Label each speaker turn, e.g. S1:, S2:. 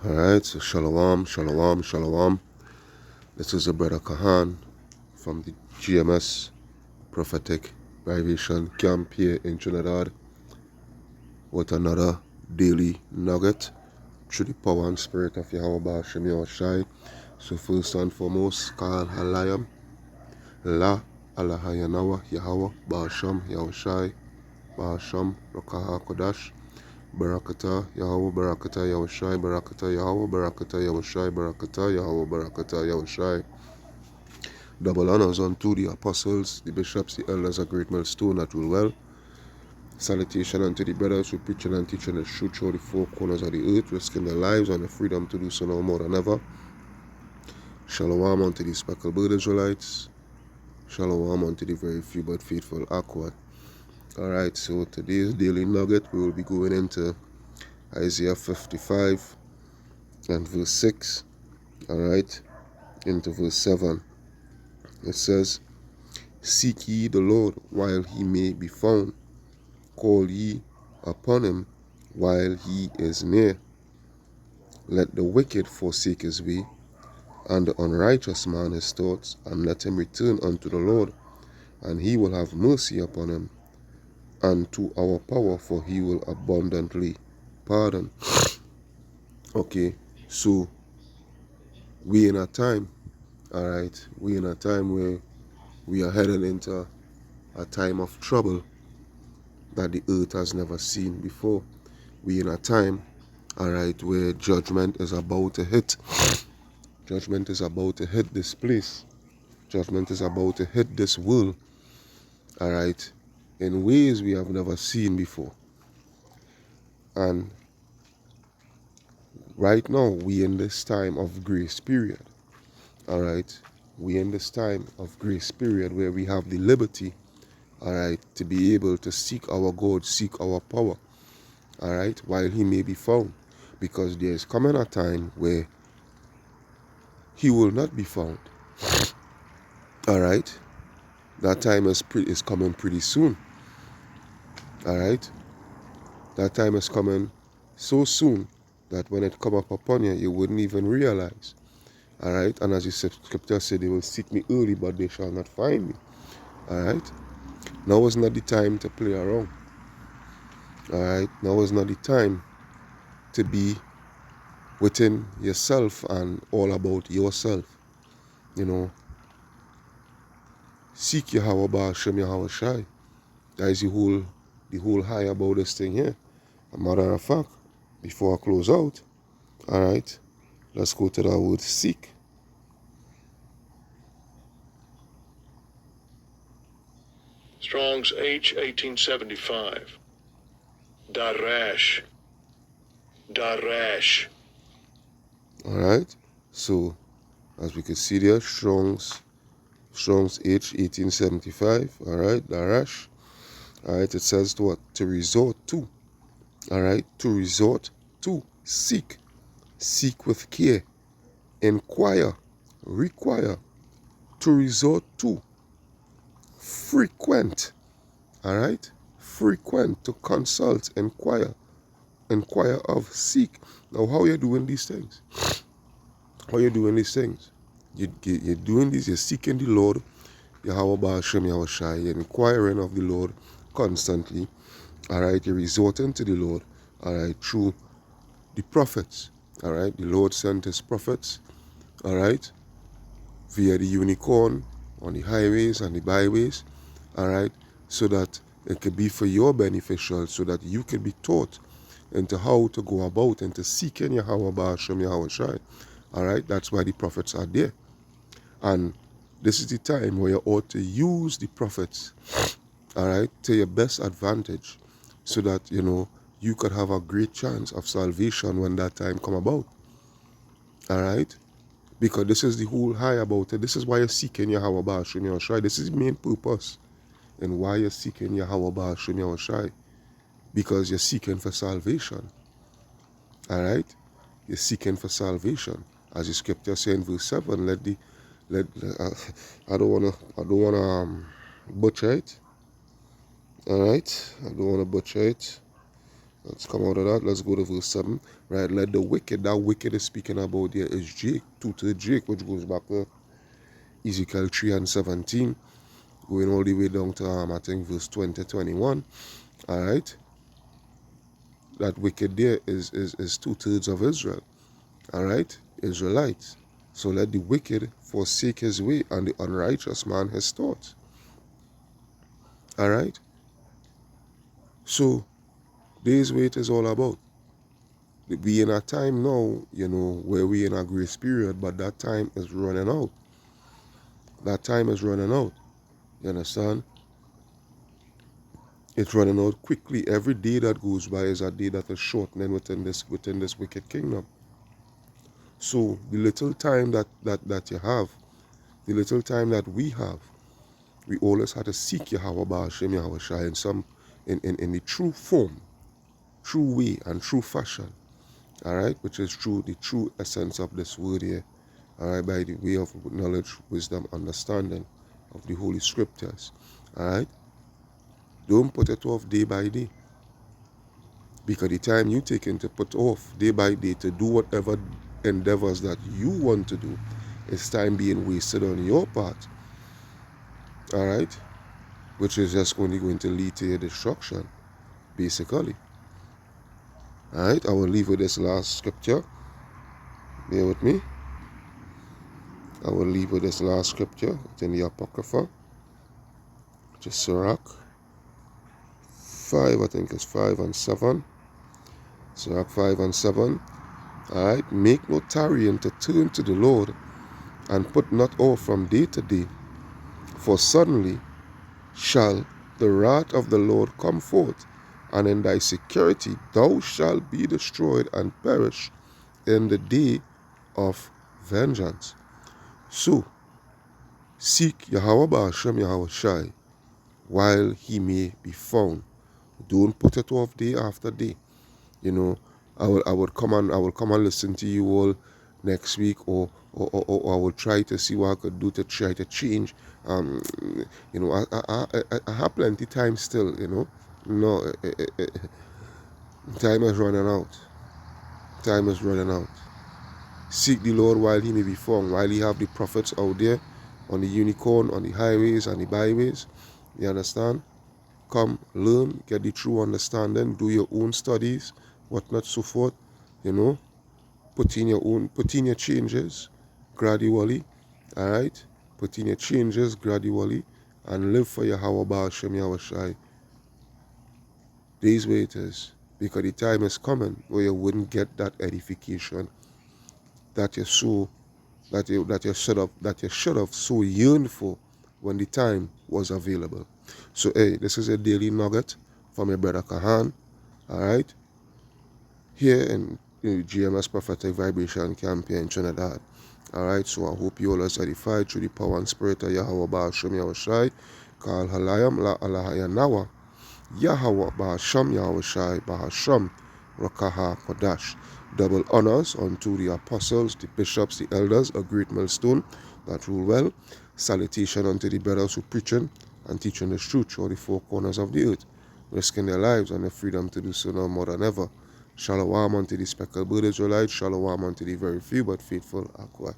S1: Alright, so shalom, shalom, shalom. This is the brother Kahan from the GMS Prophetic Privation Camp here in Trinidad with another daily nugget through the power and spirit of Yahweh Ba'ashem Yahushai. So first and foremost, Kal Halayam, La Alahayanawa Yahweh Ba'ashem Yahushai, Ba'ashem Rakaha Kodash. Barakata Yahweh, Barakata Yahushai, Barakata Yahweh, Barakata Yahushai, Barakata Yahweh, Barakata Yahushai. Double honors unto the apostles, the bishops, the elders, a great millstone that rule well. Salutation unto the brothers who preaching and teaching the truth through the four corners of the earth, risking their lives and the freedom to do so no more than ever. Shalom unto the speckled bird Israelites. Shalom unto the very few but faithful Aquad. Alright, so today's daily nugget, we will be going into Isaiah 55 and verse 6, alright, into verse 7. It says, Seek ye the Lord while he may be found. Call ye upon him while he is near. Let the wicked forsake his way, and the unrighteous man his thoughts, and let him return unto the Lord, and he will have mercy upon him, and to our power, for he will abundantly pardon. Okay, so we in a time, alright, we in a time where we are heading into a time of trouble that the earth has never seen before. We in a time, alright, where judgment is about to hit. Judgment is about to hit this place. Judgment is about to hit this world, alright, in ways we have never seen before. And right now, we in this time of grace period, alright. We in this time of grace period where we have the liberty, alright, to be able to seek our God, seek our power, alright, while he may be found. Because there is coming a time where he will not be found. Alright? That time is coming pretty soon. Alright? That time is coming so soon that when it come up upon you, you wouldn't even realize. Alright? And as the scripture said, they will seek me early, but they shall not find me. Alright? Now is not the time to play around. Alright? Now is not the time to be within yourself and all about yourself. You know, seek Yahweh Ba'ashem Yahushai. That is the whole high about this thing here. A matter of fact, before I close out, alright, let's go to that word seek.
S2: Strong's H 1875. Darash. Darash.
S1: Alright, so as we can see there, Strong's H 1875, alright, Darash. Alright, it says to what? To resort to. Alright, to resort to. Seek. Seek with care. Inquire. Require. To resort to. Frequent. Alright? Frequent. To consult. Inquire. Inquire of. Seek. Now, how are you doing these things? How are you doing these things? You're doing this. You're seeking the Lord. Yahweh Ba'ashem Yahushai. You're inquiring of the Lord constantly. Alright? You're resorting to the Lord. Alright? Through the prophets. Alright? The Lord sent his prophets. Alright? Via the unicorn on the highways and the byways. Alright? So that it could be for your beneficial, so that you could be taught into how to go about and to seek in Yahweh Ba'ashem Yahushai. Alright? That's why the prophets are there. And this is the time where you ought to use the prophets, alright, to your best advantage, so that, you know, you could have a great chance of salvation when that time come about. Alright? Because this is the whole high about it. This is why you're seeking Yahweh Ba'ashem Yahushai. This is the main purpose and why you're seeking Yahweh Ba'ashem Yahushai. Because you're seeking for salvation. Alright? You're seeking for salvation. As the scripture says in verse 7, I don't wanna butcher it. Alright? I don't wanna butcher it. Let's come out of that. Let's go to verse 7. Right, let the wicked, that wicked is speaking about there is Jake, two-third Jake, which goes back to Ezekiel 3 and 17, going all the way down to, I think, verse 20, 21. All right. That wicked there is two-thirds of Israel. All right. Israelites. So let the wicked forsake his way and the unrighteous man his thoughts. All right. So this is what it is all about. We in a time now, where we in a grace period, but that time is running out. That time is running out. You understand? It's running out quickly. Every day that goes by is a day that is shortening within this wicked kingdom. So the little time that you have, the little time that we have, we always have to seek Yahweh Ba'ashem Yahweh Shai in the true form, true way, and true fashion. All right, which is true, the true essence of this word here. All right, by the way of knowledge, wisdom, understanding of the Holy Scriptures. All right, don't put it off day by day, because the time you taking to put off day by day to do whatever endeavors that you want to do is time being wasted on your part. All right, which is just only going to lead to your destruction, basically. All right, I will leave with this last scripture. Bear with me. I will leave with this last scripture. It's in the Apocrypha, which is Sirach 5, I think it's 5 and 7. Sirach 5 and 7. Alright, make no tarrying to turn to the Lord, and put not off from day to day, for suddenly shall the wrath of the Lord come forth, and in thy security thou shalt be destroyed and perish in the day of vengeance. So, seek Yahweh Ba'ashem Yahweh Shai while he may be found. Don't put it off day after day. I will come and listen to you all next week, or I will try to see what I could do to try to change. I have plenty time still. No, time is running out. Time is running out. Seek the Lord while he may be found, while he have the prophets out there on the unicorn, on the highways and the byways. You understand? Come, learn, get the true understanding, do your own studies, whatnot, so forth. Put in your changes gradually. All right, put in your changes gradually, and live for Yahweh Ba'ashem Yahweh Shai. This way it is, because the time is coming where you wouldn't get that edification that you should have so yearned for when the time was available. So hey, this is a daily nugget from your brother Kahan. All right, here in GMS Prophetic Vibration Campaign Trinidad. All right, so I hope you all are edified through the power and spirit of Yahweh Ba'ashem Yahweh Shai. Kal Halayam La Alahaya Nawa Yahweh Ba'ashem Yahweh Shai Ba'ashem Rakaha Kodash. Double honors unto the apostles, the bishops, the elders, a great milestone that rule well. Salutation unto the brothers who preaching and teaching the truth through the four corners of the earth, risking their lives and their freedom to do so now more than ever. Shalom unto the speckled bird Israelites, shalom unto the very few but faithful Aqua.